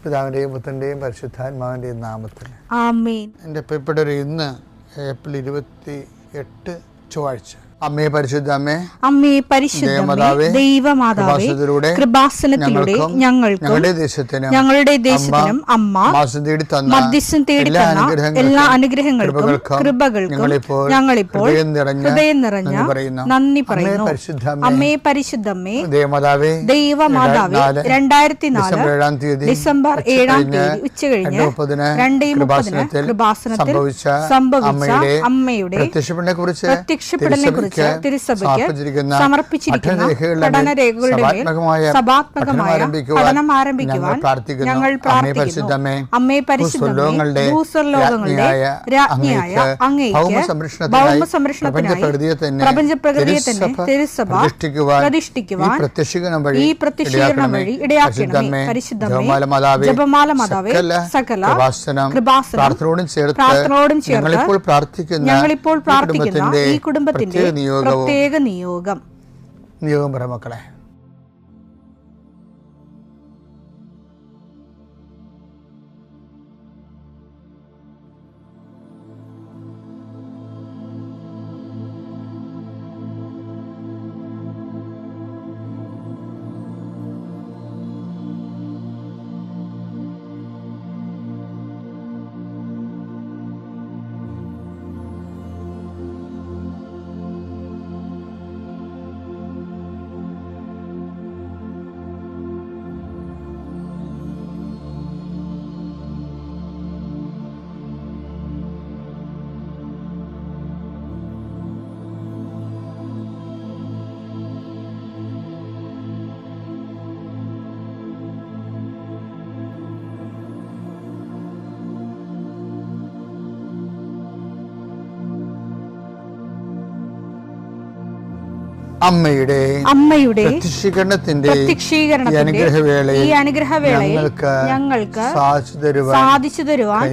പിതാവിൻ്റെയും പുത്രൻ്റെയും പരിശുദ്ധാത്മാവിൻ്റെയും നാമത്തിൽ ആമേൻ. എൻ്റെ പ്രിയപ്പെട്ടവരെ, ഇന്ന് ഏപ്രിൽ 28 ചൊവ്വാഴ്ച. അമ്മേ പരിശുദ്ധ അമ്മേ, അമ്മേ പരിശുദ്ധമേ, ദൈവമാതാവേ, കൃപാസനത്തിലൂടെ ഞങ്ങൾക്കും ഞങ്ങളുടെ ദേശത്തിനും അമ്മ മധ്യസ്ഥം തേടി തന്ന എല്ലാ അനുഗ്രഹങ്ങൾക്കും കൃപകൾക്കും ഞങ്ങളിപ്പോൾ ഹൃദയം നിറഞ്ഞ നന്ദി പറയുന്നു. അമ്മേ പരിശുദ്ധമേ, ദൈവമാതാവേ, 2004 ഡിസംബർ 7 ഉച്ചകഴിഞ്ഞ് 2:30 കൃപാസനത്തിൽ സംഭവിച്ച അമ്മയുടെ പ്രത്യക്ഷപ്പെടലിനെ കുറിച്ച് തിരുസഭയ്ക്ക് സമർപ്പിച്ചിരിക്കുന്ന പഠനരേഖകളുടെ മേൽ സഭാത്മകമായ പഠനം ആരംഭിക്കുവാൻ ഞങ്ങൾ പ്രാർത്ഥിക്കുന്നു. അമ്മേ പരിശുദ്ധമേ, ഭൂസ്വർലോകങ്ങളുടെ രാജ്ഞിയായ അങ്ങേയ്ക്ക് ഭൗമസംരക്ഷണത്തിനായി പ്രപഞ്ചപ്രകൃതിയെ തന്നെ തിരുസഭ പ്രതിഷ്ഠിക്കുവാൻ ഈ പ്രത്യക്ഷീകരണം വഴി ഇടയാക്കണമേ. പരിശുദ്ധമേ, ജപമാല മാതാവേ, സകല കൃപാസനം പ്രാർത്ഥനയോടും ചേർത്ത് ഞങ്ങളിപ്പോൾ പ്രാർത്ഥിക്കുന്ന ഈ കുടുംബത്തിന്റെ പ്രത്യേക നിയോഗം പറ മക്കളെ. അമ്മയുടെ പ്രത്യക്ഷീകരണത്തിന്റെ ഈ അനുഗ്രഹവേളയിൽ ഞങ്ങൾക്ക് സാധിച്ചു തരുവാൻ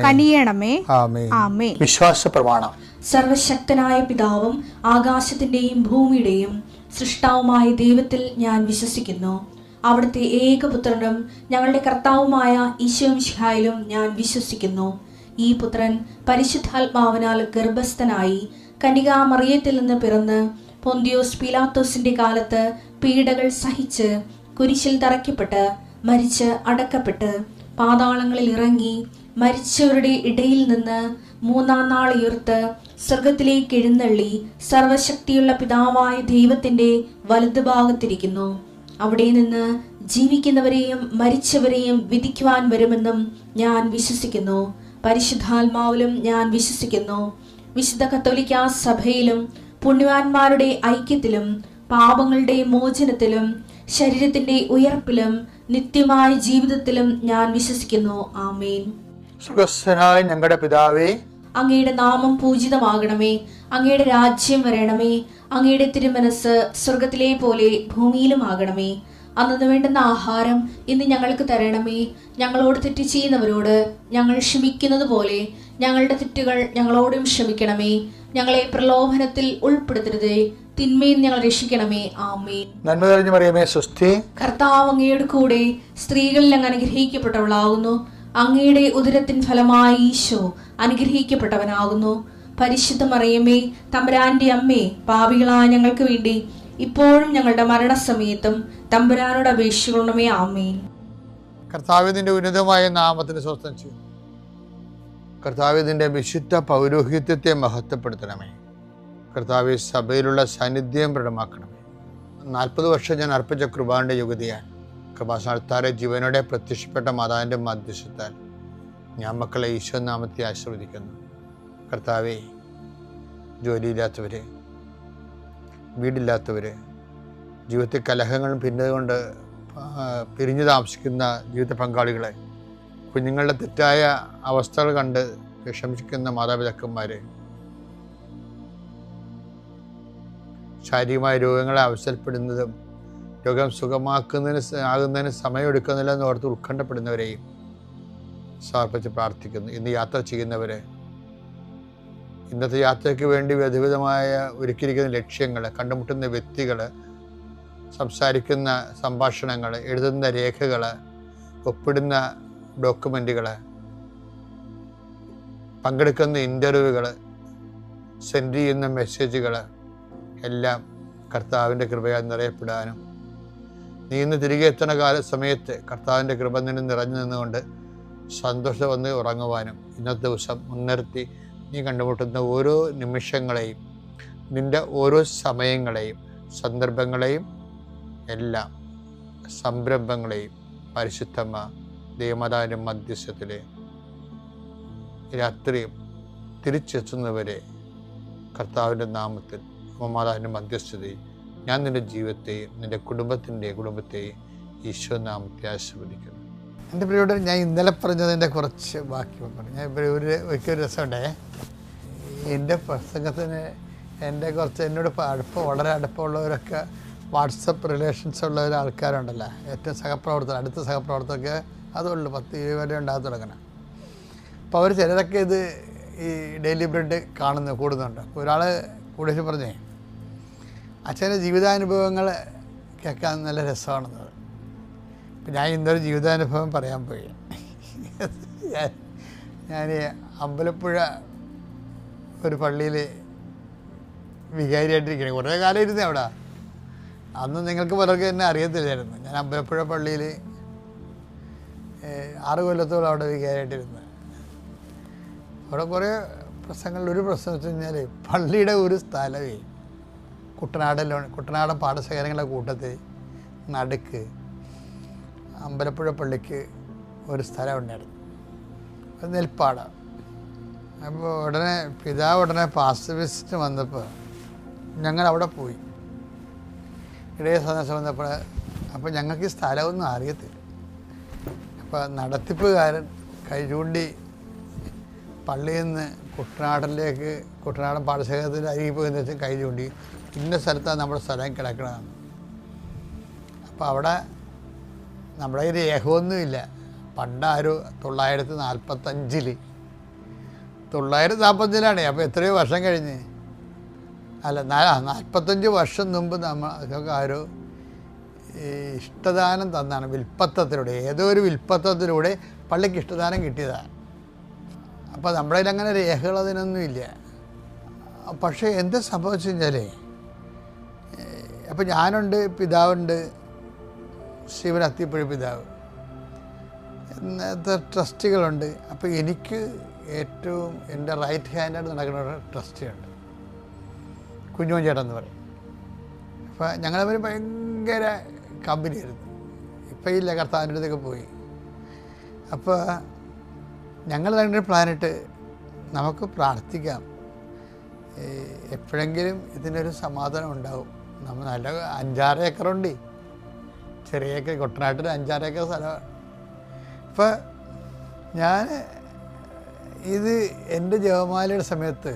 കനിയണമേ. ആമേൻ. വിശ്വാസ പ്രമാണം. സർവശക്തനായ പിതാവും ആകാശത്തിന്റെയും ഭൂമിയുടെയും സൃഷ്ടാവുമായ ദൈവത്തിൽ ഞാൻ വിശ്വസിക്കുന്നു. അവിടുത്തെ ഏകപുത്രനും ഞങ്ങളുടെ കർത്താവുമായ ഈശോമിശിഹായിലും ഞാൻ വിശ്വസിക്കുന്നു. ഈ പുത്രൻ പരിശുദ്ധാത്മാവിനാൽ ഗർഭസ്ഥനായി കന്യകാമറിയത്തിൽ നിന്ന് പിറന്ന് പൊന്തിയോസ് പീലാത്തോസിന്റെ കാലത്ത് പീഡകൾ സഹിച്ച് കുരിശിൽ തറയ്ക്കപ്പെട്ട് മരിച്ച് അടക്കപ്പെട്ട് പാതാളങ്ങളിൽ ഇറങ്ങി മരിച്ചവരുടെ ഇടയിൽ നിന്ന് 3-ാം നാൾ ഉയർത്ത് സ്വർഗത്തിലേക്ക് എഴുന്നള്ളി സർവശക്തിയുള്ള പിതാവായ ദൈവത്തിന്റെ വലതുഭാഗത്തിരിക്കുന്നു. അവിടെ നിന്ന് ജീവിക്കുന്നവരെയും മരിച്ചവരെയും വിധിക്കുവാൻ വരുമെന്നും ഞാൻ വിശ്വസിക്കുന്നു. പരിശുദ്ധാത്മാവിലും ഞാൻ വിശ്വസിക്കുന്നു. വിശുദ്ധ കത്തോലിക്കാ സഭയിലും പുണ്യവാന്മാരുടെ ഐക്യത്തിലും പാപങ്ങളുടെ മോചനത്തിലും ശരീരത്തിന്റെ ഉയർപ്പിലും നിത്യമായ ജീവിതത്തിലും ഞാൻ വിശ്വസിക്കുന്നു. ആമേൻ. സുഖസ്ഥനായ ഞങ്ങളുടെ പിതാവേ, അങ്ങയുടെ നാമം പൂജിതമാകണമേ. അങ്ങയുടെ രാജ്യം വരണമേ. അങ്ങയുടെ തിരുമനസ് സ്വർഗത്തിലെ പോലെ ഭൂമിയിലും ആകണമേ. അന്നു വേണ്ടുന്ന ആഹാരം ഇന്ന് ഞങ്ങൾക്ക് തരണമേ. ഞങ്ങളോട് തെറ്റ് ചെയ്യുന്നവരോട് ഞങ്ങൾ ക്ഷമിക്കുന്നത് പോലെ ഞങ്ങളുടെ തെറ്റുകൾ ഞങ്ങളോടും ക്ഷമിക്കണമേ. ഞങ്ങളെ പ്രലോഭനത്തിൽ ഉൾപ്പെടുത്തരുതേ, തിന്മയിൽ ഞങ്ങൾ രക്ഷിക്കണമേ. ആമേൻ. നന്മ നിറഞ്ഞ മറിയമേ, സ്വസ്തി. കർത്താവ് അങ്ങയുടെ കൂടെ സ്ത്രീകളിൽ അങ്ങ് അനുഗ്രഹിക്കപ്പെട്ടവളാകുന്നു. അങ്ങയുടെ ഉദരത്തിൻ ഫലമായി ഈശോ അനുഗ്രഹിക്കപ്പെട്ടവനാകുന്നു. പരിശുദ്ധ മറിയമേ, തമ്പുരാന്റെ അമ്മേ, പാപികളായ ഞങ്ങൾക്ക് വേണ്ടി ഇപ്പോഴും ഞങ്ങളുടെ മരണസമയത്തും തമ്പുരാനോട് അപേക്ഷിക്കണമേ. ആമേൻ. കർത്താവിന്റെ ഉന്നതമായ നാമത്തിന് സ്വസ്ഥം ചെയ്യും. കർത്താവിന്റെ വിശുദ്ധ പൗരോഹിത്യത്തെ മഹത്വപ്പെടുത്തണമേ. കർത്താവ് സഭയിലുള്ള സാന്നിധ്യം പ്രകടമാക്കണമേ. 40 വർഷം ഞാൻ അർപ്പിച്ച കൃപാന്റെ യുഗതിയാൽ കൃപാസ്ഥാനത്താറെ ജീവനോടെ പ്രത്യക്ഷപ്പെട്ട മാതാവിന്റെ മധ്യസ്ഥത്താൽ ഞാൻ മക്കളെ ഈശോ നാമത്തെ ആശീർവദിക്കുന്നു. കർത്താവെ, ജോലിയില്ലാത്തവര്, വീടില്ലാത്തവര്, ജീവിതത്തിൽ കലഹങ്ങളും ഭിന്നതകൊണ്ട് പിരിഞ്ഞു താമസിക്കുന്ന ജീവിത പങ്കാളികളെ, കുഞ്ഞുങ്ങളുടെ തെറ്റായ അവസ്ഥകൾ കണ്ട് വിഷമിക്കുന്ന മാതാപിതാക്കന്മാരെ, ശാരീരികമായ രോഗങ്ങളെ അവസരപ്പെടുന്നതും രോഗം ആകുന്നതിന് സമയമെടുക്കുന്നില്ലെന്ന് ഓർത്ത് ഉത്കണ്ഠപ്പെടുന്നവരെയും സമർപ്പിച്ച് പ്രാർത്ഥിക്കുന്നു. ഇന്ന് യാത്ര ചെയ്യുന്നവരെ, ഇന്നത്തെ യാത്രയ്ക്ക് വേണ്ടി വിവിധമായ ഒരുക്കിയിരിക്കുന്ന ലക്ഷ്യങ്ങൾ, കണ്ടുമുട്ടുന്ന വ്യക്തികൾ, സംസാരിക്കുന്ന സംഭാഷണങ്ങൾ, എഴുതുന്ന രേഖകൾ, ഒപ്പിടുന്ന ഡോക്യുമെൻറ്റുകൾ, പങ്കെടുക്കുന്ന ഇൻ്റർവ്യൂകൾ, സെൻഡ് ചെയ്യുന്ന മെസ്സേജുകൾ എല്ലാം കർത്താവിൻ്റെ കൃപയാൽ നിറയപ്പെടാനും നീ ഇന്ന് തിരികെ എത്തുന്ന സമയത്ത് കർത്താവിൻ്റെ കൃപ നിന്നും നിറഞ്ഞു നിന്നുകൊണ്ട് സന്തോഷം വന്ന് ഉറങ്ങുവാനും ഇന്നത്തെ ദിവസം മുൻനിർത്തി നീ കണ്ടുമുട്ടുന്ന ഓരോ നിമിഷങ്ങളെയും, നിൻ്റെ ഓരോ സമയങ്ങളെയും, സന്ദർഭങ്ങളെയും, എല്ലാം സംരംഭങ്ങളെയും പരിശുദ്ധമ്മ ദൈവമാതാവിൻ്റെ മധ്യസ്ഥത്തിൽ രാത്രിയും തിരിച്ചെത്തുന്നവരെ കർത്താവിൻ്റെ നാമത്തിൽ മാതാവിൻ്റെ മധ്യസ്ഥതയിൽ ഞാൻ നിൻ്റെ ജീവിതത്തെയും നിൻ്റെ കുടുംബത്തെയും ഈശോ നാമത്തെ ആശീർവദിക്കുന്നു. എൻ്റെ പ്രിയോട് ഞാൻ ഇന്നലെ പറഞ്ഞതിൻ്റെ കുറച്ച് ബാക്കി പറഞ്ഞു. ഞാൻ ഇപ്പോൾ ഒരു രസമുണ്ടേ, എൻ്റെ പ്രസംഗത്തിന് എൻ്റെ കുറച്ച് എന്നോട് വളരെ അടുപ്പമുള്ളവരൊക്കെ വാട്സപ്പ് റിലേഷൻസ് ഉള്ള ആൾക്കാരുണ്ടല്ലോ, ഏറ്റവും സഹപ്രവർത്തകർ, അടുത്ത സഹപ്രവർത്തകർക്ക് അതുള്ളൂ 10-20 വരെ ഉണ്ടാകാൻ തുടങ്ങണം. അപ്പോൾ അവർ ചിലരൊക്കെ ഇത് ഈ ഡെയിലി ബ്രെഡ് കൂടുന്നുണ്ട്. അപ്പോൾ ഒരാൾ കൂടി പറഞ്ഞേ, അച്ഛൻ്റെ ജീവിതാനുഭവങ്ങൾ കേൾക്കാൻ നല്ല രസമാണെന്നത്. ഇപ്പം ഞാൻ ഇന്നൊരു ജീവിതാനുഭവം പറയാൻ പോയി. ഞാൻ അമ്പലപ്പുഴ ഒരു പള്ളിയിൽ വികാരിയായിട്ടിരിക്കണേ, കുറേ കാലം ഇരുന്നേ അവിടെ. അന്ന് നിങ്ങൾക്ക് പലർക്കും എന്നെ അറിയത്തില്ലായിരുന്നു. ഞാൻ അമ്പലപ്പുഴ പള്ളിയിൽ 6 കൊല്ലത്തോളം അവിടെ വികാരിയായിട്ടിരുന്നു. അവിടെ കുറേ പ്രശ്നങ്ങളിൽ ഒരു പ്രശ്നം വെച്ച് കഴിഞ്ഞാൽ പള്ളിയുടെ ഒരു സ്ഥലമേ കുട്ടനാടൻ പാടശേഖരങ്ങളുടെ കൂട്ടത്തിൽ നടുക്ക് അമ്പലപ്പുഴ പള്ളിക്ക് ഒരു സ്ഥലം ഉണ്ടായിരുന്നു, അത് നെൽപ്പാടം. അപ്പോൾ പിതാവ് പാസ്റ്റർ വിസിറ്റ് വന്നപ്പോൾ ഞങ്ങൾ അവിടെ പോയി. ഇടയ സന്ദർശനം വന്നപ്പോൾ അപ്പോൾ ഞങ്ങൾക്ക് ഈ സ്ഥലമൊന്നും അറിയത്തില്ല. അപ്പോൾ നടത്തിപ്പുകാരൻ കൈ ചൂണ്ടി പള്ളിയിൽ നിന്ന് കുട്ടനാടൻ പാടശേഖരത്തിൻ്റെ അരികിൽ പോയി വെച്ചാൽ കൈ ചൂണ്ടി ഇന്ന സ്ഥലത്താണ് നമ്മുടെ സ്ഥലം കിടക്കണമെന്ന്. അപ്പോൾ അവിടെ നമ്മുടെ ഈ രേഖയൊന്നുമില്ല. പണ്ടാരും 945 945 അപ്പോൾ എത്രയോ വർഷം കഴിഞ്ഞ്, അല്ല 45 വർഷം മുമ്പ് നമ്മൾക്ക് ആരോ ഇഷ്ടദാനം തന്നാണ്, വിൽപ്പത്തത്തിലൂടെ, ഏതോ ഒരു വിൽപ്പത്തത്തിലൂടെ പള്ളിക്ക് ഇഷ്ടദാനം കിട്ടിയതാണ്. അപ്പോൾ നമ്മുടെ കയ്യിൽ അങ്ങനെ രേഖകൾ അതിനൊന്നുമില്ല. പക്ഷേ എന്ത് സംഭവിച്ചു കഴിഞ്ഞാൽ, അപ്പോൾ ഞാനുണ്ട്, പിതാവുണ്ട്, ശിവൻ അത്തിപ്പുഴ പിതാവ്, ഇന്നത്തെ ട്രസ്റ്റികളുണ്ട്. അപ്പോൾ എനിക്ക് ഏറ്റവും എൻ്റെ റൈറ്റ് ഹാൻഡായിട്ട് നടക്കുന്ന ഒരു ട്രസ്റ്റിയുണ്ട്, കുഞ്ഞോൻ ചേട്ടൻ എന്ന് പറയും. അപ്പോൾ ഞങ്ങൾ തമ്മിൽ ഭയങ്കര കമ്പനിയായിരുന്നു. ഇപ്പം ഇല്ല, കർത്താവിൻ്റെ അടുത്തൊക്കെ പോയി. അപ്പോൾ ഞങ്ങൾ തന്നെ പ്ലാനിട്ട് നമുക്ക് പ്രാർത്ഥിക്കാം, എപ്പോഴെങ്കിലും ഇതിനൊരു സമാധാനം ഉണ്ടാവും. നമ്മൾ നല്ല 5-6 ഏക്കറുണ്ട്, ചെറിയ ഏക്കർ, കുട്ടനാട്ടിൽ 5-6 ഏക്കർ സ്ഥലമാണ്. അപ്പോൾ ഞാൻ ഇത് എൻ്റെ ജപമാലയുടെ സമയത്ത്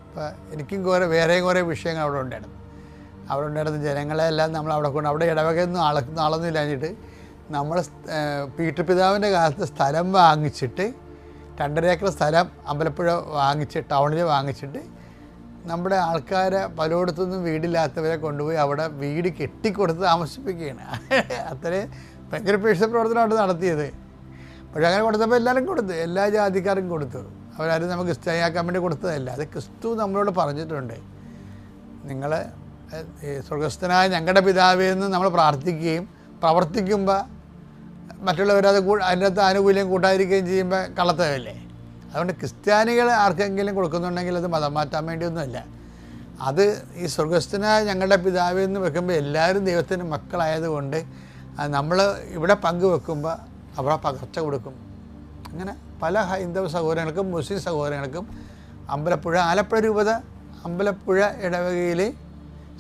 ഇപ്പം എനിക്കും വേറെയും കുറേ വിഷയങ്ങൾ അവിടെ ഉണ്ടായിരുന്നു. ജനങ്ങളെല്ലാം നമ്മൾ അവിടെ ഇടവകയൊന്നും അളന്നില്ലാഞ്ഞിട്ട് നമ്മൾ പീറ്റർ പിതാവിൻ്റെ കാലത്ത് സ്ഥലം വാങ്ങിച്ചിട്ട് 2.5 ഏക്കർ സ്ഥലം അമ്പലപ്പുഴ ടൗണിൽ വാങ്ങിച്ചിട്ട് നമ്മുടെ ആൾക്കാരെ പലയിടത്തുനിന്നും വീടില്ലാത്തവരെ കൊണ്ടുപോയി അവിടെ വീട് കെട്ടിക്കൊടുത്ത് താമസിപ്പിക്കുകയാണ്. അത്രയും ഭയങ്കര പേഴ്സ പ്രവർത്തനമാണ് നടത്തിയത്. പക്ഷേ അങ്ങനെ കൊടുത്തപ്പോൾ എല്ലാവരും കൊടുത്തു, എല്ലാ ജാതിക്കാർക്കും കൊടുത്തു. അവരാരും നമുക്ക് ക്രിസ്ത്യാനിയാക്കാൻ വേണ്ടി കൊടുത്തതല്ല. അത് ക്രിസ്തു നമ്മളോട് പറഞ്ഞിട്ടുണ്ട്, നിങ്ങൾ സ്വർഗസ്ഥനായ ഞങ്ങളുടെ പിതാവേ എന്ന് നമ്മൾ പ്രാർത്ഥിക്കുകയും പ്രവർത്തിക്കുമ്പോൾ മറ്റുള്ളവരത് അതിനകത്ത് ആനുകൂല്യം കൂട്ടാതിരിക്കുകയും ചെയ്യുമ്പോൾ കള്ളത്തരല്ലേ. അതുകൊണ്ട് ക്രിസ്ത്യാനികൾ ആർക്കെങ്കിലും കൊടുക്കുന്നുണ്ടെങ്കിൽ അത് മതം മാറ്റാൻ വേണ്ടിയൊന്നുമല്ല. അത് ഈ സ്വർഗസ്ഥനായ ഞങ്ങളുടെ പിതാവേ എന്ന് വെക്കുമ്പോൾ എല്ലാവരും ദൈവത്തിൻ്റെ മക്കളായതുകൊണ്ട് നമ്മൾ ഇവിടെ പങ്കുവെക്കുമ്പോൾ അവിടെ പകർച്ച കൊടുക്കും. അങ്ങനെ പല ഹൈന്ദവ സഹോദരങ്ങൾക്കും മുസ്ലിം സഹോദരങ്ങൾക്കും ആലപ്പുഴ രൂപത അമ്പലപ്പുഴ ഇടവകയിൽ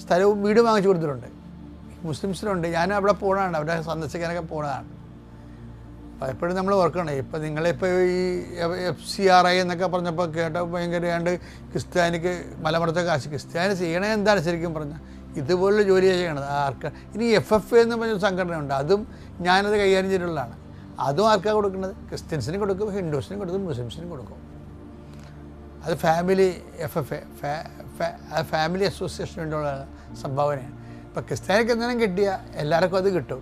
സ്ഥലവും വീടും വാങ്ങിച്ചു കൊടുത്തിട്ടുണ്ട്. മുസ്ലിംസിനുണ്ട്. ഞാൻ അവിടെ പോകണതാണ്, അവരെ സന്ദർശിക്കാനൊക്കെ പോകണതാണ്. പലപ്പോഴും നമ്മൾ ഓർക്കണം. ഇപ്പം നിങ്ങളിപ്പോൾ ഈ FCRI എന്നൊക്കെ പറഞ്ഞപ്പോൾ കേട്ടപ്പോൾ ഭയങ്കരമായിട്ട് ക്രിസ്ത്യാനിക്ക് മലമറച്ച കാശ്. ക്രിസ്ത്യാനി ചെയ്യണേ എന്താണ് ശരിക്കും പറഞ്ഞാൽ ഇതുപോലുള്ള ജോലി ചെയ്യണത് ആർക്കാണ്. ഇനി FFA എന്ന് പറഞ്ഞൊരു സംഘടനയുണ്ട്, അതും ഞാനത് കൈകാര്യം ചെയ്തിട്ടുള്ളതാണ്. അതും ആർക്കാണ് കൊടുക്കുന്നത്? ക്രിസ്ത്യൻസിനും കൊടുക്കും, ഹിന്ദുസിനും കൊടുക്കും, മുസ്ലിംസിനും കൊടുക്കും. അത് ഫാമിലി FFA ഫാമിലി അസോസിയേഷന് വേണ്ടിയുള്ള സംഭാവനയാണ്. ഇപ്പോൾ ക്രിസ്ത്യാനിക്ക് എന്തെങ്കിലും കിട്ടിയാൽ എല്ലാവർക്കും അത് കിട്ടും.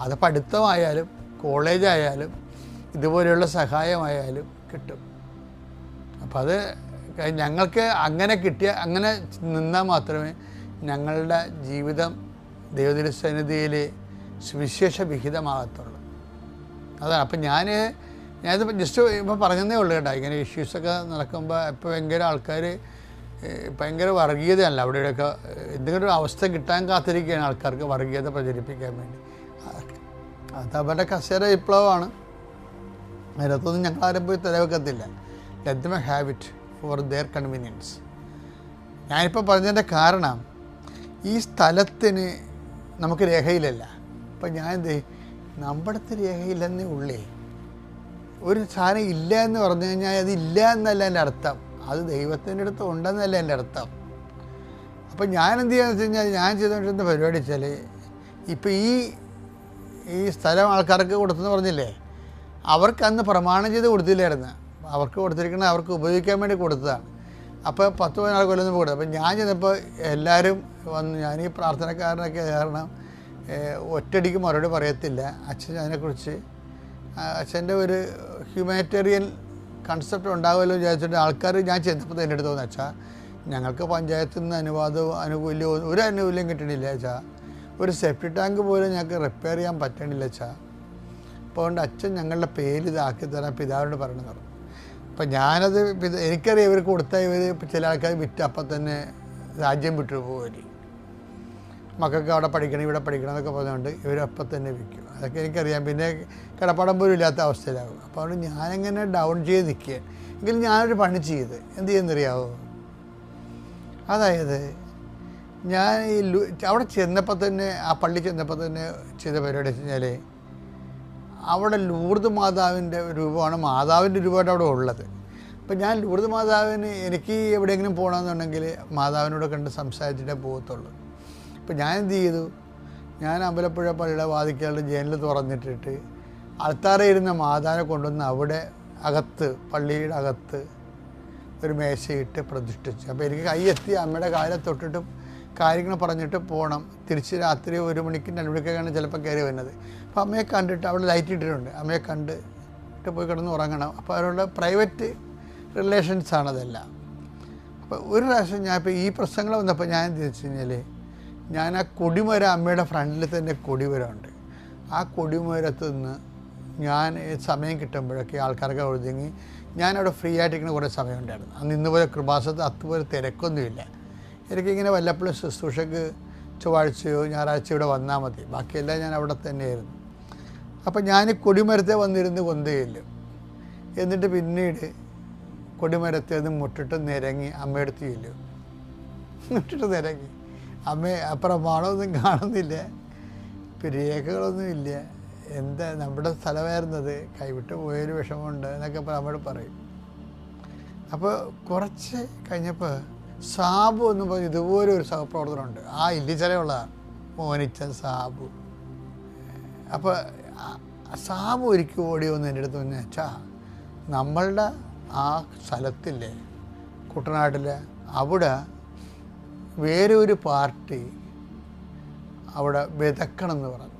അത് പഠിത്തമായാലും കോളേജായാലും ഇതുപോലെയുള്ള സഹായമായാലും കിട്ടും. അപ്പം അത് ഞങ്ങൾക്ക് അങ്ങനെ അങ്ങനെ നിന്നാൽ മാത്രമേ ഞങ്ങളുടെ ജീവിതം ദൈവത്തിൻ്റെ സുവിശേഷ വിഹിതമാകത്തുള്ളൂ. അതാണ്. അപ്പം ഞാനിത് ജസ്റ്റ് ഇപ്പോൾ പറഞ്ഞതേ ഉള്ളൂ കേട്ടോ. ഇങ്ങനെ ഇഷ്യൂസൊക്കെ നടക്കുമ്പോൾ ഇപ്പോൾ ഭയങ്കര ആൾക്കാർ ഭയങ്കര വർഗീയതയല്ല അവിടെയൊക്കെ എന്തെങ്കിലും ഒരു അവസ്ഥ കിട്ടാൻ കാത്തിരിക്കുകയാണ് ആൾക്കാർക്ക് വർഗീയത പ്രചരിപ്പിക്കാൻ വേണ്ടി. അത് അവരുടെ കസേര വിപ്ലവമാണ്. അതിനകത്തൊന്നും ഞങ്ങൾ ആരും പോയി തലവെക്കത്തില്ല. Let them have it for their convenience. ഞാനിപ്പോൾ പറഞ്ഞതിൻ്റെ കാരണം ഈ സ്ഥലത്തിന് നമുക്ക് രേഖയിലല്ല. അപ്പം ഞാൻ നമ്മുടെ അടുത്ത് രേഖയില്ലെന്നേ ഉള്ളേ. ഒരു സാധനം ഇല്ല എന്ന് പറഞ്ഞു കഴിഞ്ഞാൽ അത് ഇല്ല എന്നല്ല എൻ്റെ അർത്ഥം, അത് ദൈവത്തിൻ്റെ അടുത്ത് ഉണ്ടെന്നല്ല എൻ്റെ അർത്ഥം. അപ്പം ഞാൻ എന്ത് ചെയ്യാന്ന് വെച്ച് കഴിഞ്ഞാൽ ഞാൻ ചെയ്തുകൊണ്ടിരുന്ന പരിപാടി വെച്ചാൽ ഇപ്പം ഈ സ്ഥലം ആൾക്കാർക്ക് കൊടുത്തെന്ന് പറഞ്ഞില്ലേ, അവർക്ക് അന്ന് പ്രമാണം ചെയ്ത് കൊടുത്തില്ലായിരുന്നു. അവർക്ക് കൊടുത്തിരിക്കുന്നത് അവർക്ക് ഉപയോഗിക്കാൻ വേണ്ടി കൊടുത്തതാണ്. അപ്പോൾ 10-14 കൊല്ലം മുമ്പ് കൊടുത്തത്. അപ്പം ഞാൻ ചെന്നപ്പോൾ എല്ലാവരും വന്ന്, ഞാൻ ഈ പ്രാർത്ഥനക്കാരനൊക്കെ കാരണം ഒറ്റയടിക്ക് മറുപടി പറയത്തില്ല. അച്ഛൻ അതിനെക്കുറിച്ച് അച്ഛൻ്റെ ഒരു ഹ്യൂമാനിറ്റേറിയൻ കൺസെപ്റ്റ് ഉണ്ടാകുമല്ലോ വിചാരിച്ചിട്ട് ആൾക്കാർ ഞാൻ ചെന്നപ്പോൾ എൻ്റെ അടുത്ത് തോന്നുന്നു, അച്ഛാ ഞങ്ങൾക്ക് പഞ്ചായത്തിൽ നിന്ന് ഒരു ആനുകൂല്യം കിട്ടണില്ല അച്ഛാ, ഒരു സെപ്റ്റി ടാങ്ക് പോലും ഞങ്ങൾക്ക് റിപ്പയർ ചെയ്യാൻ പറ്റണില്ല അച്ഛാ. അപ്പോൾ അതുകൊണ്ട് അച്ഛൻ ഞങ്ങളുടെ പേര് ഇതാക്കി തരാൻ പിതാവിനോട് പറയണമെന്ന് പറഞ്ഞു. അപ്പം ഞാനത് എനിക്കറിയാം ഇവർ കൊടുത്താൽ ഇവർ ചില ആൾക്കാർ വിറ്റ് അപ്പം തന്നെ രാജ്യം വിട്ടു പോകും, മക്കൾക്ക് അവിടെ പഠിക്കണം ഇവിടെ പഠിക്കണം എന്നൊക്കെ പറഞ്ഞുകൊണ്ട് ഇവരപ്പം തന്നെ വിൽക്കും. അതൊക്കെ എനിക്കറിയാം. പിന്നെ കിടപ്പാടം പോലും ഇല്ലാത്ത അവസ്ഥയിലാകും. അപ്പോൾ അതുകൊണ്ട് ഞാനെങ്ങനെ ഡൗൺ ചെയ്ത് നിൽക്കുക. എങ്കിലും ഞാനൊരു പണി ചെയ്ത് എന്ത് ചെയ്യുന്നറിയാവോ, അതായത് ഞാൻ അവിടെ ചെന്നപ്പോൾ തന്നെ ആ പള്ളി ചെന്നപ്പോൾ തന്നെ ചെയ്ത പരിപാടി വെച്ച് കഴിഞ്ഞാൽ അവിടെ ലൂർദ് മാതാവിൻ്റെ രൂപമാണ്, മാതാവിൻ്റെ രൂപമായിട്ട് അവിടെ ഉള്ളത്. അപ്പം ഞാൻ ലൂർദ് മാതാവിന് എനിക്ക് എവിടെയെങ്കിലും പോകണമെന്നുണ്ടെങ്കിൽ മാതാവിനോട് കണ്ട് സംസാരിച്ചിട്ടേ പോകത്തുള്ളൂ. അപ്പം ഞാൻ എന്ത് ചെയ്തു, ഞാൻ അമ്പലപ്പുഴ പള്ളിയുടെ വാതിക്കലുടെ ജനൽ തുറന്നിട്ടിട്ട് അൾത്താറയിൽ ഇരുന്ന മാതാവിനെ കൊണ്ടുവന്ന് അവിടെ അകത്ത് പള്ളിയുടെ അകത്ത് ഒരു മേശയിട്ട് പ്രതിഷ്ഠിച്ചു. അപ്പോൾ എനിക്ക് കൈയെത്തി അമ്മയുടെ കാലിൽ തൊട്ടിട്ടും കാര്യങ്ങൾ പറഞ്ഞിട്ട് പോകണം. തിരിച്ച് രാത്രി 1 മണിക്കും 2 മണിക്കൊക്കെയാണ് ചിലപ്പോൾ കയറി വരുന്നത്. അപ്പോൾ അമ്മയെ കണ്ടിട്ട് അവിടെ ലൈറ്റ് ഇട്ടിട്ടുണ്ട്, അമ്മയെ കണ്ടിട്ട് പോയി കിടന്ന് ഉറങ്ങണം. അപ്പോൾ അവരുടെ പ്രൈവറ്റ് റിലേഷൻസാണതെല്ലാം. അപ്പോൾ ഒരു പ്രാവശ്യം ഞാൻ ഇപ്പോൾ ഈ പ്രശ്നങ്ങൾ വന്നപ്പോൾ ഞാൻ എന്ത് വെച്ച് കഴിഞ്ഞാൽ, ഞാൻ ആ കൊടിമരം അമ്മയുടെ ഫ്രണ്ടിൽ തന്നെ കൊടിമരമുണ്ട്, ആ കൊടിമരത്ത് നിന്ന് ഞാൻ സമയം കിട്ടുമ്പോഴൊക്കെ ആൾക്കാർക്ക് ഒഴുതെങ്കിൽ ഞാനവിടെ ഫ്രീ ആയിട്ടിരിക്കുന്ന കുറേ സമയമുണ്ടായിരുന്നു. അന്ന് ഇന്നുപോലെ കൃപാസനത്ത് അതുപോലെ തിരക്കൊന്നുമില്ല. എനിക്കിങ്ങനെ വല്ലപ്പോഴും ശുശ്രൂഷക്ക് ചൊവ്വാഴ്ചയോ ഞായറാഴ്ചയോ ഇവിടെ വന്നാൽ മതി, ബാക്കിയെല്ലാം ഞാൻ അവിടെ തന്നെയായിരുന്നു. അപ്പം ഞാൻ കൊടിമരത്തെ വന്നിരുന്ന് കൊന്തയില്ല. എന്നിട്ട് പിന്നീട് കൊടിമരത്തെ നിന്ന് മുട്ടിട്ട് നിരങ്ങി അമ്മയെടുത്ത് ചെല്ലും. മുട്ടിട്ട് നിരങ്ങി അപ്പുറം മണമൊന്നും കാണുന്നില്ല, രേഖകളൊന്നും ഇല്ല, എന്താ നമ്മുടെ സ്ഥലമായിരുന്നത്, കൈവിട്ട് പോയൊരു വിഷമമുണ്ട് എന്നൊക്കെ അമ്മയോട് പറയും. അപ്പോൾ കുറച്ച് കഴിഞ്ഞപ്പോൾ സാബു എന്ന് പറഞ്ഞ് ഇതുപോലെ ഒരു സഹപ്രവർത്തനമുണ്ട്, ആ ഇല്ലിച്ചലയുള്ളതാണ് മോനിച്ചൻ സാബു. അപ്പോൾ സാബു ഒരിക്കൽ ഓടി വന്ന് എൻ്റെ അടുത്ത് വന്ന്, അച്ഛാ നമ്മളുടെ ആ സ്ഥലത്തില്ലേ കുട്ടനാട്ടിൽ അവിടെ വേറെ ഒരു പാർട്ടി അവിടെ വിതക്കണം എന്ന് പറഞ്ഞു.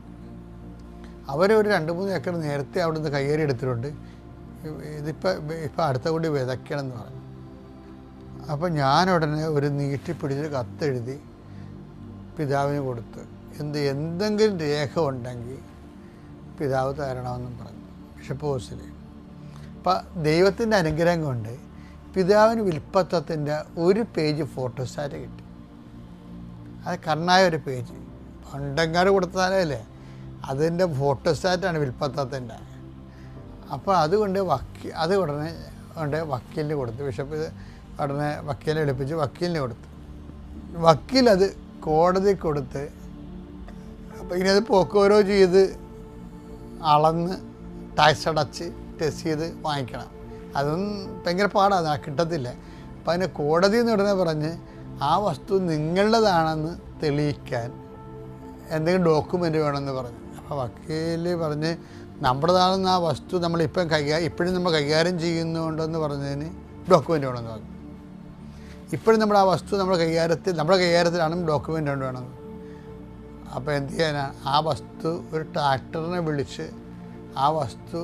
അവരൊരു 2-3 ഏക്കർ നേരത്തെ അവിടെ നിന്ന് കയ്യേറി എടുത്തിട്ടുണ്ട്, ഇപ്പം അടുത്ത കൂടി വിതയ്ക്കണം എന്ന് പറഞ്ഞു. അപ്പം ഞാനുടനെ ഒരു നീട്ടിപ്പിടിച്ച് കത്തെഴുതി പിതാവിന് കൊടുത്ത്, എന്തെങ്കിലും രേഖ ഉണ്ടെങ്കിൽ പിതാവ് തരണമെന്നും പറഞ്ഞു ബിഷപ്പ് ഹൗസിൽ. അപ്പം ദൈവത്തിൻ്റെ അനുഗ്രഹം കൊണ്ട് പിതാവിന് വിൽപ്പത്തത്തിൻ്റെ ഒരു പേജ് ഫോട്ടോസ്റ്റാറ്റ് കിട്ടി. അത് കണ്ണായ ഒരു പേജ്, പണ്ടങ്ങാട് കൊടുത്താലേ അതിൻ്റെ ഫോട്ടോസ്റ്റാറ്റാണ് വിൽപ്പത്തത്തിൻ്റെ. അപ്പോൾ അതുകൊണ്ട് ഉടനെ വക്കീലിന് കൊടുത്തു. ബിഷപ്പ് ഉടനെ വക്കീലിനെ വിളിപ്പിച്ച് വക്കീലിന് കൊടുത്തു. വക്കീലത് കോടതി കൊടുത്ത്, അപ്പോൾ ഇനി അത് പോക്കോരോ ചെയ്ത് അളന്ന് ടാക്സ് അടച്ച് ടെസ്റ്റ് ചെയ്ത് വാങ്ങിക്കണം. അതൊന്നും ഭയങ്കര പാടാണ്, കിട്ടത്തില്ല. അപ്പം അതിന് കോടതി എന്ന് ഉടനെ പറഞ്ഞ് ആ വസ്തു നിങ്ങളുടേതാണെന്ന് തെളിയിക്കാൻ എന്തെങ്കിലും ഡോക്യുമെൻ്റ് വേണമെന്ന് പറഞ്ഞു. അപ്പോൾ വക്കീൽ പറഞ്ഞ് നമ്മുടേതാണെന്ന് ആ വസ്തു നമ്മളിപ്പം ഇപ്പോഴും നമ്മൾ കൈകാര്യം ചെയ്യുന്നുണ്ടെന്ന് പറഞ്ഞതിന് ഡോക്യുമെൻ്റ് വേണമെന്ന് പറഞ്ഞു. ഇപ്പോഴും നമ്മുടെ ആ വസ്തു നമ്മുടെ കൈകാര്യത്തിലാണ് ഡോക്യുമെൻ്റ് വേണമെന്ന്. അപ്പോൾ എന്ത് ചെയ്യാനാണ്, ആ വസ്തു ഒരു ട്രാക്ടറിനെ വിളിച്ച് ആ വസ്തു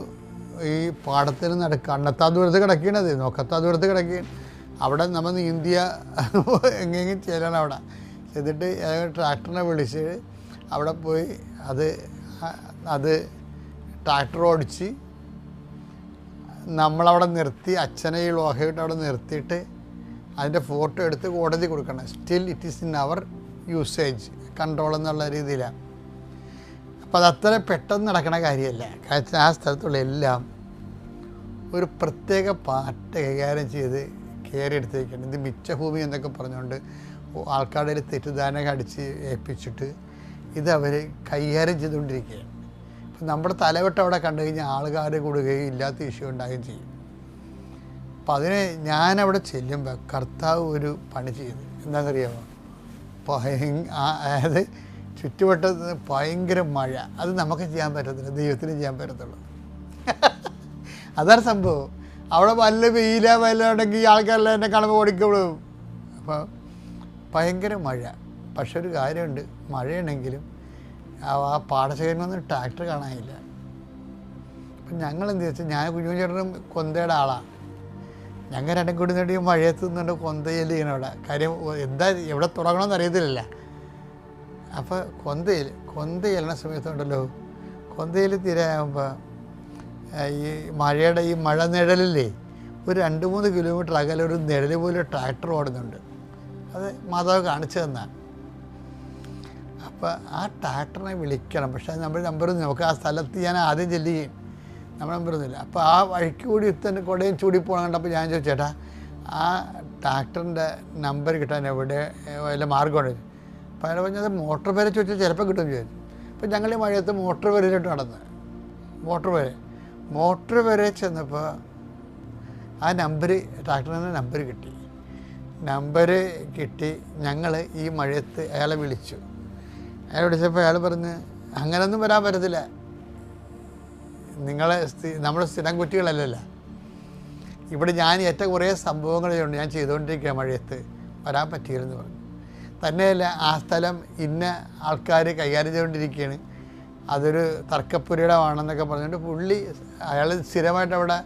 ഈ പാടത്തിന് കണ്ണെത്താ ദൂരത്ത് കിടക്കണത്, നോക്കത്താ ദൂരത്ത് കിടക്കുകയാണ്. അവിടെ നമ്മൾ നീന്തിയ എങ്ങനെയും ചെല്ലണം. അവിടെ എന്നിട്ട് ട്രാക്ടറിനെ വിളിച്ച് അവിടെ പോയി അത് ട്രാക്ടർ ഓടിച്ച് നമ്മളവിടെ നിർത്തി, അച്ഛനെ ഈ ലോഹയിട്ട് അവിടെ നിർത്തിയിട്ട് അതിൻ്റെ ഫോട്ടോ എടുത്ത് കോടതി കൊടുക്കണം. സ്റ്റിൽ ഇറ്റ് ഈസ് ഇൻ അവർ യൂസേജ് കൺട്രോൾ എന്നുള്ള രീതിയിലാണ്. അപ്പം അതത്ര പെട്ടെന്ന് നടക്കണ കാര്യമല്ല. കാരണം ആ സ്ഥലത്തുള്ള എല്ലാം ഒരു പ്രത്യേക പാർട്ട് കൈകാര്യം ചെയ്ത് കയറി എടുത്തേക്കാണ്. ഇത് മിച്ചഭൂമി എന്നൊക്കെ പറഞ്ഞുകൊണ്ട് ആൾക്കാരുടെ തെറ്റിദ്ധാരണ അടിച്ച് ഏൽപ്പിച്ചിട്ട് ഇതവർ കൈകാര്യം ചെയ്തുകൊണ്ടിരിക്കുകയാണ്. അപ്പം നമ്മുടെ തലവട്ടം അവിടെ കണ്ടു കഴിഞ്ഞാൽ ആൾക്കാർ കൂടുകയും ഇല്ലാത്ത ഇഷ്യൂ ഉണ്ടാകുകയും ചെയ്യും. അപ്പം അതിന് ഞാനവിടെ ചെല്ലുമ്പോൾ കർത്താവ് ഒരു പണി ചെയ്തു. എന്താണെന്നറിയാമോ? അതായത് ചുറ്റുവട്ടത്ത് ഭയങ്കര മഴ. അത് നമുക്ക് ചെയ്യാൻ പറ്റത്തില്ല, ദൈവത്തിന് ചെയ്യാൻ പറ്റത്തുള്ളൂ. അതാണ് സംഭവം. അവിടെ വല്ല വല്ല ഉണ്ടെങ്കിൽ ആൾക്കാരെല്ലാം എന്നെ കാണുമ്പോൾ ഓടിക്കോളൂ. അപ്പോൾ ഭയങ്കര മഴ. പക്ഷെ ഒരു കാര്യമുണ്ട്, മഴയാണെങ്കിലും ആ പാടശേഖരനൊന്നും ട്രാക്ടർ കാണാനില്ല. അപ്പം ഞങ്ങൾ എന്ത് വെച്ചാൽ, ഞാൻ കുഞ്ഞുചേട്ടനും കൊന്തയുടെ ആളാണ്. ഞങ്ങൾ രണ്ടും കൂടി നേടി മഴയത്ത് നിന്നുകൊണ്ട് കൊന്തയിൽ ചെയ്യണം അവിടെ. കാര്യം എന്താ എവിടെ തുടങ്ങണമെന്ന് അറിയത്തില്ല. അപ്പോൾ കൊന്ത ചെല്ലണ സമയത്തുണ്ടല്ലോ, കൊന്തയിൽ തിരയാകുമ്പോൾ ഈ മഴയുടെ ഈ മഴ നിഴലില്ലേ, ഒരു 2-3 കിലോമീറ്റർ അകലെ ഒരു നിഴൽ പോലെ ട്രാക്ടർ ഓടുന്നുണ്ട്. അത് മാതാവ് കാണിച്ചു തന്നാണ്. അപ്പോൾ ആ ട്രാക്ടറിനെ വിളിക്കണം. പക്ഷേ അത് നമ്മുടെ നമ്പറൊന്നും, നമുക്ക് ആ സ്ഥലത്ത് ഞാൻ ആദ്യം ചെല്ലുകയും നമ്മുടെ നമ്പറൊന്നുമില്ല. അപ്പോൾ ആ വഴിക്ക് കൂടി തന്നെ കുടയും ചൂടി പോകണം കണ്ടപ്പോൾ ഞാൻ ചോദിച്ചു, ചേട്ടാ ആ ട്രാക്ടറിൻ്റെ നമ്പർ കിട്ടാൻ എവിടെ വല്ല മാർഗമുണ്ട്? അപ്പോൾ അയാൾ പറഞ്ഞത് മോട്ടോർ വരെ ചോദിച്ചാൽ ചിലപ്പോൾ കിട്ടുമെന്ന് ചോദിച്ചു. അപ്പോൾ ഞങ്ങൾ ഈ മഴയത്ത് മോട്ടോർ വരയിലോട്ട് നടന്ന് മോട്ടോർ വരെ ചെന്നപ്പോൾ ആ ട്രാക്ടറിൻ്റെ നമ്പർ കിട്ടി. ഞങ്ങൾ ഈ മഴയത്ത് അയാളെ വിളിച്ചു. അയാൾ വിളിച്ചപ്പോൾ അയാൾ പറഞ്ഞ്, അങ്ങനെയൊന്നും വരാൻ പറ്റത്തില്ല, നമ്മൾ സ്ഥിരം കുറ്റികളല്ലല്ലോ. ഇവിടെ ഞാൻ ഏറ്റവും കുറേ സംഭവങ്ങളുണ്ട്, ഞാൻ ചെയ്തുകൊണ്ടിരിക്കുക, മഴയത്ത് വരാൻ പറ്റിയില്ലെന്ന് പറഞ്ഞു. തന്നെയല്ല, ആ സ്ഥലം ഇന്ന ആൾക്കാർ കൈകാര്യം ചെയ്തുകൊണ്ടിരിക്കുകയാണ്, അതൊരു തർക്കപ്പുരയിടമാണെന്നൊക്കെ പറഞ്ഞുകൊണ്ട് അയാൾ സ്ഥിരമായിട്ട് അവിടെ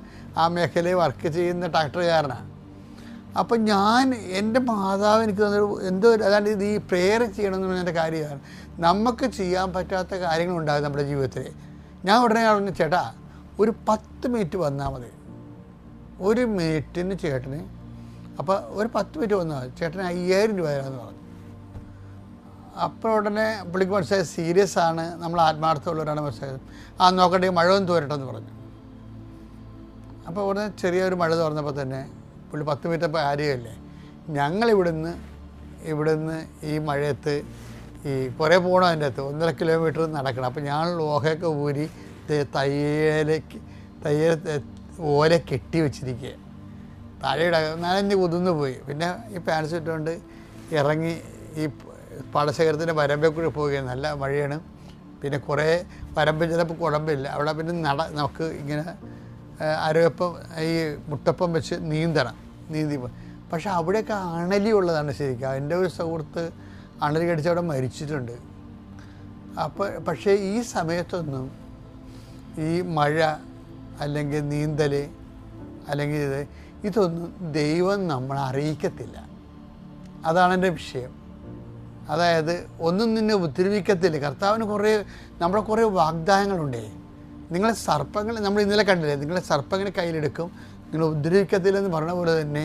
ആ മേഖലയിൽ വർക്ക് ചെയ്യുന്ന ട്രാക്ടറുകാരനാണ്. അപ്പം എൻ്റെ മാതാവ് എനിക്ക് തന്നൊരു അതാണ്ട് ഇത് ഈ പ്രെയർ ചെയ്യണമെന്ന് പറഞ്ഞതിൻ്റെ കാര്യമാണ്. നമുക്ക് ചെയ്യാൻ പറ്റാത്ത കാര്യങ്ങളുണ്ടാകും നമ്മുടെ ജീവിതത്തിൽ. ഞാൻ ഉടനെ പറഞ്ഞു, ചേട്ടാ ഒരു 10 മിനിറ്റ് വന്നാൽ മതി, 1 മിനിറ്റിന് ചേട്ടന്. അപ്പോൾ ഒരു 10 മിനിറ്റ് വന്നാൽ മതി, ചേട്ടന് 5000 രൂപ തരാമെന്ന് പറഞ്ഞു. അപ്പോൾ ഉടനെ പുള്ളിക്ക് മനസ്സിലായി സീരിയസ് ആണ്, നമ്മൾ ആത്മാർത്ഥമുള്ളവരാണ് മനസ്സിലായത്. നോക്കട്ടെ മഴ ഒന്ന് തോരട്ടെന്ന് പറഞ്ഞു. അപ്പോൾ ഉടനെ ചെറിയൊരു മഴ തുറന്നപ്പോൾ തന്നെ പുള്ളി 10 മിനിറ്റ് അപ്പോൾ കാര്യമല്ലേ. ഞങ്ങളിവിടുന്ന് ഈ മഴയത്ത് ഈ കുറേ പോകണം, അതിൻ്റെ അകത്ത് 1.5 കിലോമീറ്റർ നടക്കണം. അപ്പോൾ ഞാൻ ലോഹയൊക്കെ ഊരി തയ്യൽ ഓല കെട്ടി വെച്ചിരിക്കുക. താഴെയുടെ നനഞ്ഞ് കുതിർന്നു പോയി. പിന്നെ ഈ പാൻസ് ഇട്ടുകൊണ്ട് ഇറങ്ങി ഈ പാടശേഖരത്തിൻ്റെ വരമ്പിൽ കൂടി പോവുകയാണ്. നല്ല മഴയാണ്. പിന്നെ കുറേ വരമ്പിൽ ചിലപ്പോൾ കുഴമ്പില്ല. അവിടെ പിന്നെ നമുക്ക് ഇങ്ങനെ അരവപ്പം ഈ മുട്ടപ്പം വെച്ച് നീന്തി. പക്ഷെ അവിടെയൊക്കെ അണലി ഉള്ളതാണ് ശരിക്കും. എൻ്റെ ഒരു സുഹൃത്ത് അണലി കടിച്ച് അവിടെ മരിച്ചിട്ടുണ്ട്. പക്ഷേ ഈ സമയത്തൊന്നും ഈ മഴ അല്ലെങ്കിൽ നീന്തൽ അല്ലെങ്കിൽ ഇതൊന്നും ദൈവം നമ്മളെ അറിയിക്കത്തില്ല. അതാണ് എൻ്റെ വിഷയം. അതായത് ഒന്നും നിന്നെ ഉപദ്രവിക്കത്തില്ല. കർത്താവിന് നമ്മളെ കുറേ വാഗ്ദാനങ്ങളുണ്ടേ. നമ്മൾ ഇന്നലെ കണ്ടില്ലേ, നിങ്ങളെ സർപ്പങ്ങളെ കയ്യിലെടുക്കും, നിങ്ങൾ ഉപദ്രവിക്കത്തില്ലെന്ന് പറഞ്ഞ പോലെ തന്നെ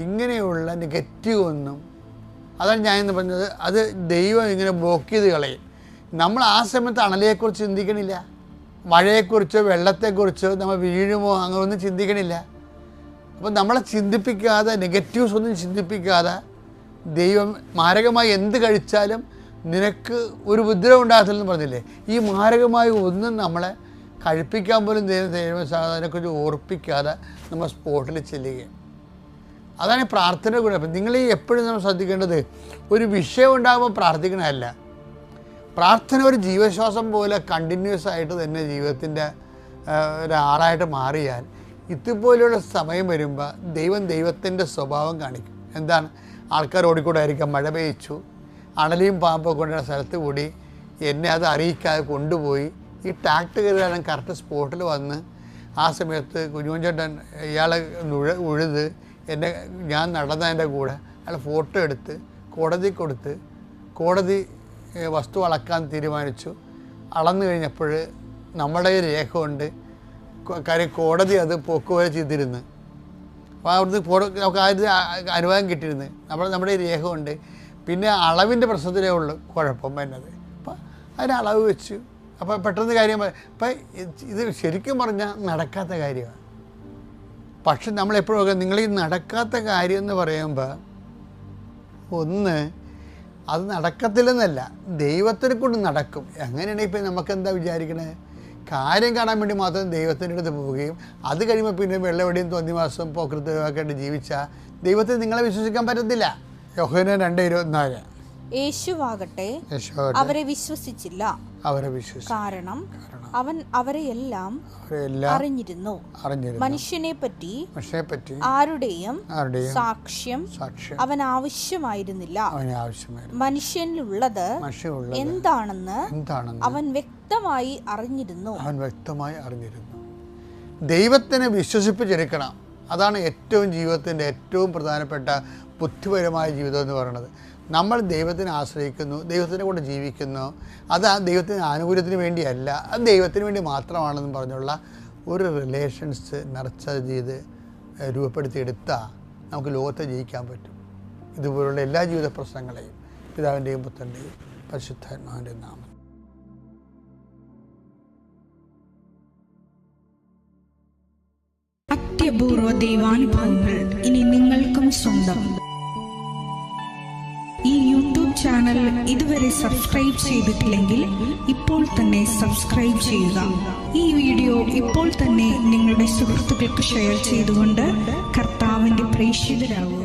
ഇങ്ങനെയുള്ള നെഗറ്റീവ് ഒന്നും, അതാണ് ഞാനിന്ന് പറഞ്ഞത്, അത് ദൈവം ഇങ്ങനെ ബ്ലോക്ക് ചെയ്ത് കളയും. നമ്മൾ ആ സമയത്ത് അണലിയെക്കുറിച്ച് ചിന്തിക്കണില്ല, മഴയെക്കുറിച്ചോ വെള്ളത്തെക്കുറിച്ചോ നമ്മൾ വീഴുമോ അങ്ങനെയൊന്നും ചിന്തിക്കണില്ല. അപ്പം നമ്മളെ ചിന്തിപ്പിക്കാതെ, നെഗറ്റീവ്സ് ഒന്നും ചിന്തിപ്പിക്കാതെ, ദൈവം മാരകമായി എന്ത് കഴിച്ചാലും നിനക്ക് ഒരു ഉപദ്രവം ഉണ്ടാകത്തില്ലെന്ന് പറഞ്ഞില്ലേ. ഈ മാരകമായി ഒന്നും നമ്മളെ കഴിപ്പിക്കാൻ പോലും ദൈവത്തിനെക്കുറിച്ച് ഓർപ്പിക്കാതെ നമ്മൾ സ്പോട്ടിൽ ചെല്ലുകയാണ്. അതാണ് പ്രാർത്ഥന ഗുണം. അപ്പം നിങ്ങൾ എപ്പോഴും നമ്മൾ ശ്രദ്ധിക്കേണ്ടത്, ഒരു വിഷയം ഉണ്ടാകുമ്പോൾ പ്രാർത്ഥിക്കണമല്ല. പ്രാർത്ഥന ഒരു ജീവശ്വാസം പോലെ കണ്ടിന്യൂസ് ആയിട്ട് തന്നെ ജീവിതത്തിൻ്റെ ഒരാളായിട്ട് മാറിയാൽ ഇതുപോലെയുള്ള സമയം വരുമ്പോൾ ദൈവത്തിൻ്റെ സ്വഭാവം കാണിക്കും. എന്താണ്? ആൾക്കാർ ഓടിക്കൂടായിരിക്കാം, മഴ പെയ്ച്ചു, അണലിയും പാമ്പൊക്കെ കൊണ്ടുള്ള സ്ഥലത്ത് കൂടി എന്നെ അത് അറിയിക്കാതെ കൊണ്ടുപോയി ഈ ടാക്ട് കയറാൻ കറക്റ്റ് സ്പോട്ടിൽ വന്ന് ആ സമയത്ത് കുഞ്ഞുചേട്ടൻ ഇയാളെ ഉഴുത് ഞാൻ നടന്നതിൻ്റെ കൂടെ അയാൾ ഫോട്ടോ എടുത്ത് കോടതി കൊടുത്ത് കോടതി വസ്തു അളക്കാൻ തീരുമാനിച്ചു. അളന്നു കഴിഞ്ഞപ്പോൾ നമ്മുടെ രേഖ കൊണ്ട് കാര്യം കോടതി അത് പോക്കുവരെ ചെയ്തിരുന്നു. അപ്പോൾ അവിടുന്ന് നമുക്ക് ആദ്യം അനുവാദം കിട്ടിയിരുന്നു. നമ്മുടെ രേഖ കൊണ്ട് പിന്നെ അളവിൻ്റെ പ്രശ്നത്തിലേ ഉള്ളൂ കുഴപ്പം വരുന്നത്. അപ്പം അതിന് അളവ് വെച്ചു. അപ്പോൾ പെട്ടെന്ന് കാര്യം ഇപ്പം ഇത് ശരിക്കും പറഞ്ഞാൽ നടക്കാത്ത കാര്യമാണ്. പക്ഷെ നമ്മളെപ്പോഴും നിങ്ങൾ ഈ നടക്കാത്ത കാര്യം എന്ന് പറയുമ്പോൾ ഒന്ന് അത് നടക്കത്തില്ലെന്നല്ല, ദൈവത്തിനെ കൊണ്ട് നടക്കും. അങ്ങനെയാണെങ്കിൽ ഇപ്പം നമുക്കെന്താ വിചാരിക്കണേ, കാര്യം കാണാൻ വേണ്ടി മാത്രം ദൈവത്തിൻ്റെ അടുത്ത് പോവുകയും അത് കഴിയുമ്പോൾ പിന്നെ വെള്ളവടിയും തോന്നിവാസവും പോക്കൃത്തൊക്കെ ആയിട്ട് ജീവിച്ചാൽ ദൈവത്തെ നിങ്ങളെ വിശ്വസിക്കാൻ പറ്റത്തില്ല. യോഹന്നാൻ 2:24. യേശുവാകട്ടെ അവരെ വിശ്വസിച്ചില്ല, കാരണം അവൻ അവരെയെല്ലാം അറിഞ്ഞിരുന്നു. മനുഷ്യനെ പറ്റി ആരുടെയും സാക്ഷ്യം അവൻ ആവശ്യമായിരുന്നില്ല. മനുഷ്യനിലുള്ളത് എന്താണെന്ന് അവൻ വ്യക്തമായി അറിഞ്ഞിരുന്നു. ദൈവത്തിനെ വിശ്വസിപ്പിച്ചെടുക്കണം. അതാണ് ഏറ്റവും ജീവിതത്തിൻ്റെ ഏറ്റവും പ്രധാനപ്പെട്ട ബുദ്ധിപരമായ ജീവിതം എന്ന് പറയുന്നത്. നമ്മൾ ദൈവത്തിനെ ആശ്രയിക്കുന്നു, ദൈവത്തിനെ കൊണ്ട് ജീവിക്കുന്നു. അത് ആ ദൈവത്തിന് ആനുകൂല്യത്തിന് വേണ്ടിയല്ല, അത് ദൈവത്തിന് വേണ്ടി മാത്രമാണെന്ന് പറഞ്ഞുള്ള ഒരു റിലേഷൻസ് നർച്ചർ ചെയ്ത് രൂപപ്പെടുത്തിയെടുത്താൽ നമുക്ക് ലോകത്തെ ജയിക്കാൻ പറ്റും. ഇതുപോലുള്ള എല്ലാ ജീവിത പ്രശ്നങ്ങളെയും പിതാവിൻ്റെയും പുത്രൻ്റെയും പരിശുദ്ധാത്മാവിൻ്റെയും നാമം. അത്യപൂർവ ദൈവാനുഭവങ്ങൾ ഇനി നിങ്ങൾക്കും സ്വന്തം. ഈ യൂട്യൂബ് ചാനൽ ഇതുവരെ സബ്സ്ക്രൈബ് ചെയ്തിട്ടില്ലെങ്കിൽ ഇപ്പോൾ തന്നെ സബ്സ്ക്രൈബ് ചെയ്യുക. ഈ വീഡിയോ ഇപ്പോൾ തന്നെ നിങ്ങളുടെ സുഹൃത്തുക്കൾക്ക് ഷെയർ ചെയ്തുകൊണ്ട് കർത്താവിന്റെ പ്രേക്ഷിതരാകുക.